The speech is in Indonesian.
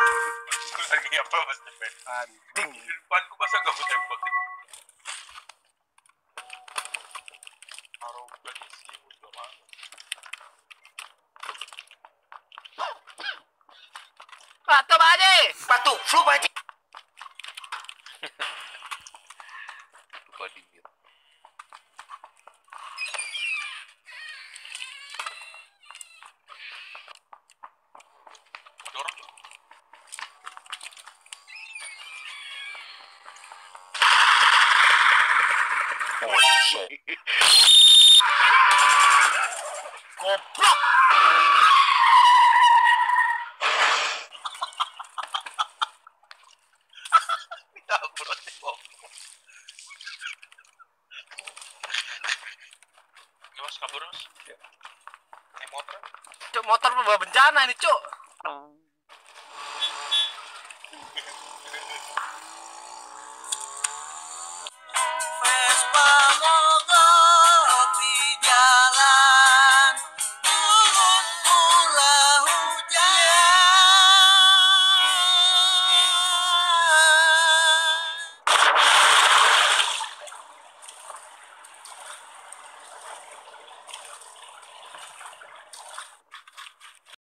Lagi apa mas tembak? Anjing. Di depanku masa gak mau tembak sih? Arogan sih udah mah. Batuk Haji. Batuk flu Haji. Lupa di mute. Dorong. Oh shit. Goblok. Ditabrak tembak. Oke mas, kabur mas. Naik motor. Cuk, motor membawa bencana ini, Cuk. Vespa